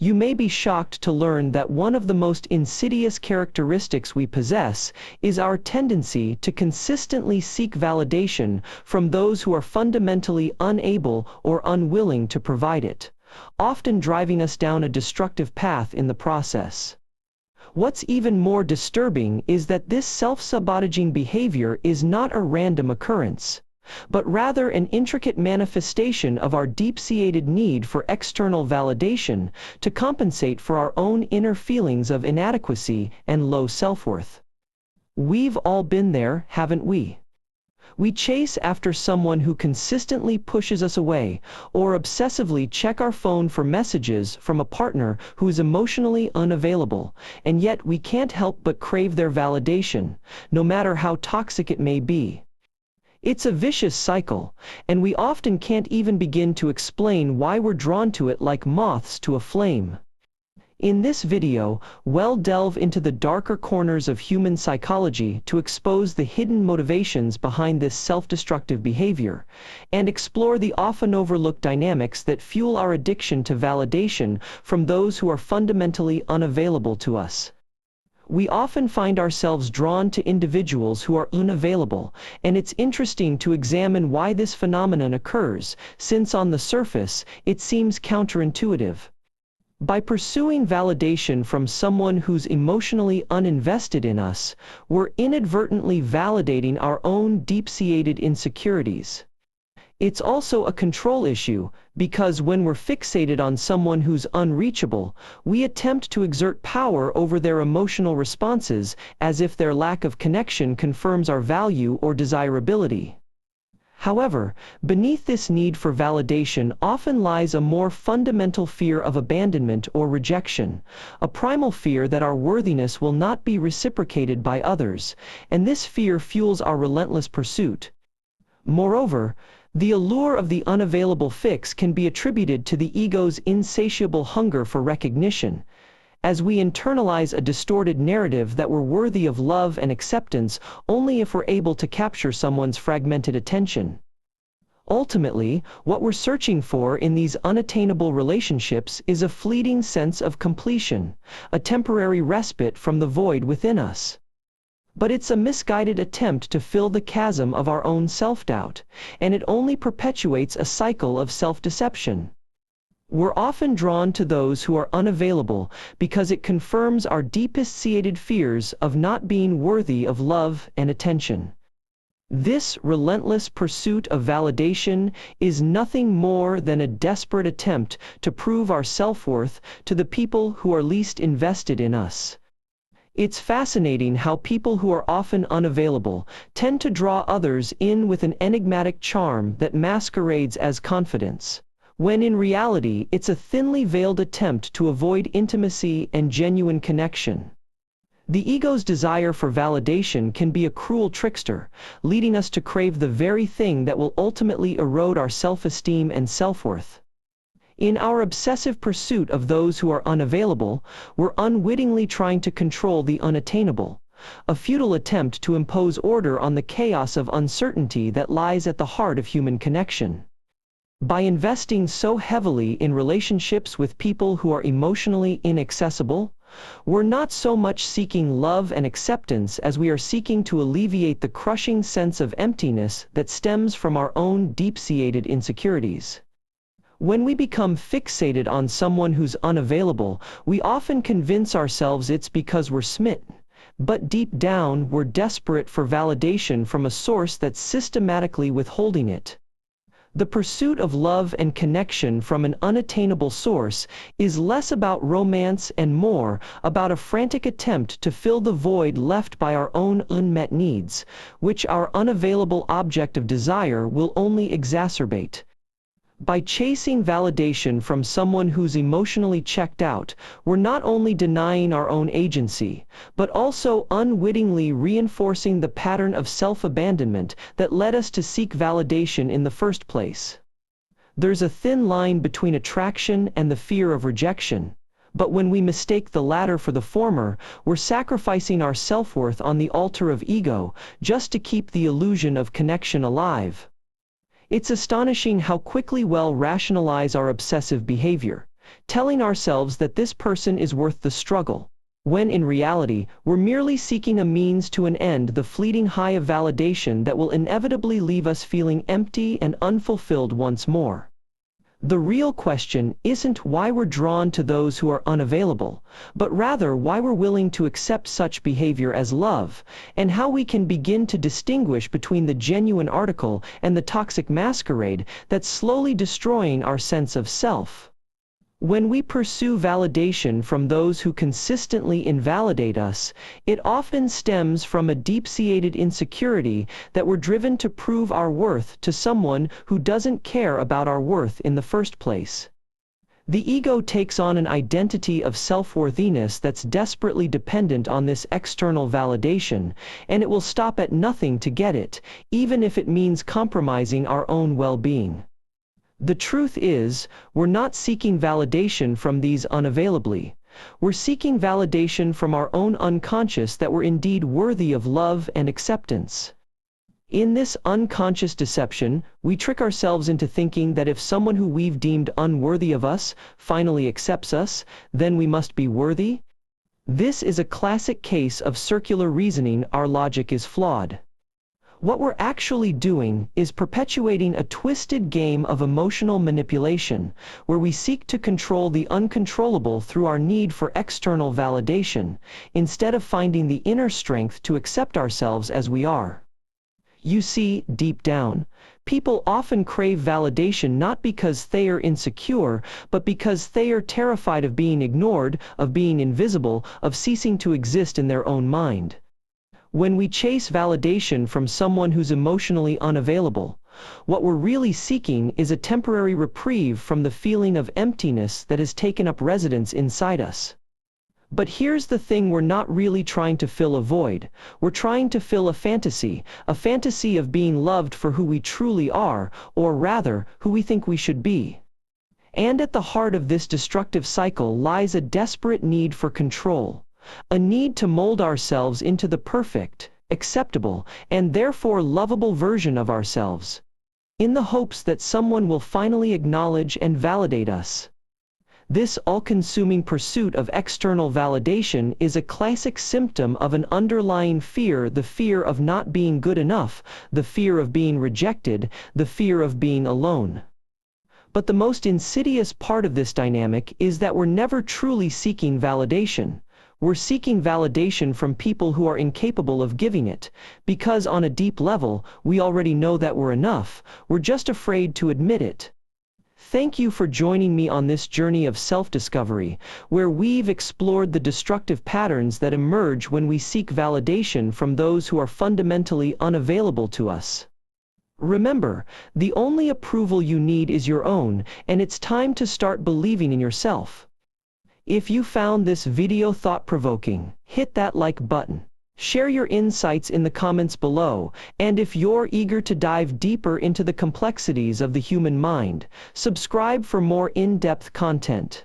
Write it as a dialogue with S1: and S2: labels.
S1: You may be shocked to learn that one of the most insidious characteristics we possess is our tendency to consistently seek validation from those who are fundamentally unable or unwilling to provide it, often driving us down a destructive path in the process. What's even more disturbing is that this self-sabotaging behavior is not a random occurrence, but rather an intricate manifestation of our deep-seated need for external validation to compensate for our own inner feelings of inadequacy and low self-worth. We've all been there, haven't we? We chase after someone who consistently pushes us away, or obsessively check our phone for messages from a partner who is emotionally unavailable, and yet we can't help but crave their validation, no matter how toxic it may be. It's a vicious cycle, and we often can't even begin to explain why we're drawn to it like moths to a flame. In this video, we'll delve into the darker corners of human psychology to expose the hidden motivations behind this self-destructive behavior, and explore the often overlooked dynamics that fuel our addiction to validation from those who are fundamentally unavailable to us. We often find ourselves drawn to individuals who are unavailable, and it's interesting to examine why this phenomenon occurs, since on the surface, it seems counterintuitive. By pursuing validation from someone who's emotionally uninvested in us, we're inadvertently validating our own deep-seated insecurities. It's also a control issue, because when we're fixated on someone who's unreachable, we attempt to exert power over their emotional responses as if their lack of connection confirms our value or desirability. However, beneath this need for validation often lies a more fundamental fear of abandonment or rejection, a primal fear that our worthiness will not be reciprocated by others, and this fear fuels our relentless pursuit. Moreover, the allure of the unavailable fix can be attributed to the ego's insatiable hunger for recognition, as we internalize a distorted narrative that we're worthy of love and acceptance only if we're able to capture someone's fragmented attention. Ultimately, what we're searching for in these unattainable relationships is a fleeting sense of completion, a temporary respite from the void within us. But it's a misguided attempt to fill the chasm of our own self-doubt, and it only perpetuates a cycle of self-deception. We're often drawn to those who are unavailable because it confirms our deepest-seated fears of not being worthy of love and attention. This relentless pursuit of validation is nothing more than a desperate attempt to prove our self-worth to the people who are least invested in us. It's fascinating how people who are often unavailable tend to draw others in with an enigmatic charm that masquerades as confidence, when in reality it's a thinly veiled attempt to avoid intimacy and genuine connection. The ego's desire for validation can be a cruel trickster, leading us to crave the very thing that will ultimately erode our self-esteem and self-worth. In our obsessive pursuit of those who are unavailable, we're unwittingly trying to control the unattainable, a futile attempt to impose order on the chaos of uncertainty that lies at the heart of human connection. By investing so heavily in relationships with people who are emotionally inaccessible, we're not so much seeking love and acceptance as we are seeking to alleviate the crushing sense of emptiness that stems from our own deep-seated insecurities. When we become fixated on someone who's unavailable, we often convince ourselves it's because we're smitten, but deep down we're desperate for validation from a source that's systematically withholding it. The pursuit of love and connection from an unattainable source is less about romance and more about a frantic attempt to fill the void left by our own unmet needs, which our unavailable object of desire will only exacerbate. By chasing validation from someone who's emotionally checked out, we're not only denying our own agency, but also unwittingly reinforcing the pattern of self-abandonment that led us to seek validation in the first place. There's a thin line between attraction and the fear of rejection, but when we mistake the latter for the former, we're sacrificing our self-worth on the altar of ego just to keep the illusion of connection alive. It's astonishing how quickly we'll rationalize our obsessive behavior, telling ourselves that this person is worth the struggle, when in reality, we're merely seeking a means to an end, the fleeting high of validation that will inevitably leave us feeling empty and unfulfilled once more. The real question isn't why we're drawn to those who are unavailable, but rather why we're willing to accept such behavior as love, and how we can begin to distinguish between the genuine article and the toxic masquerade that's slowly destroying our sense of self. When we pursue validation from those who consistently invalidate us, it often stems from a deep-seated insecurity that we're driven to prove our worth to someone who doesn't care about our worth in the first place. The ego takes on an identity of self-worthiness that's desperately dependent on this external validation, and it will stop at nothing to get it, even if it means compromising our own well-being. The truth is, we're not seeking validation from these unavailably. We're seeking validation from our own unconscious that we're indeed worthy of love and acceptance. In this unconscious deception, we trick ourselves into thinking that if someone who we've deemed unworthy of us finally accepts us, then we must be worthy. This is a classic case of circular reasoning. Our logic is flawed. What we're actually doing is perpetuating a twisted game of emotional manipulation, where we seek to control the uncontrollable through our need for external validation, instead of finding the inner strength to accept ourselves as we are. You see, deep down, people often crave validation not because they are insecure, but because they are terrified of being ignored, of being invisible, of ceasing to exist in their own mind. When we chase validation from someone who's emotionally unavailable, what we're really seeking is a temporary reprieve from the feeling of emptiness that has taken up residence inside us. But here's the thing: we're not really trying to fill a void. We're trying to fill a fantasy of being loved for who we truly are, or rather, who we think we should be. And at the heart of this destructive cycle lies a desperate need for control. A need to mold ourselves into the perfect, acceptable, and therefore lovable version of ourselves, in the hopes that someone will finally acknowledge and validate us. This all-consuming pursuit of external validation is a classic symptom of an underlying fear: the fear of not being good enough, the fear of being rejected, the fear of being alone. But the most insidious part of this dynamic is that we're never truly seeking validation. We're seeking validation from people who are incapable of giving it, because on a deep level, we already know that we're enough, we're just afraid to admit it. Thank you for joining me on this journey of self-discovery, where we've explored the destructive patterns that emerge when we seek validation from those who are fundamentally unavailable to us. Remember, the only approval you need is your own, and it's time to start believing in yourself. If you found this video thought-provoking, hit that like button. Share your insights in the comments below, and if you're eager to dive deeper into the complexities of the human mind, subscribe for more in-depth content.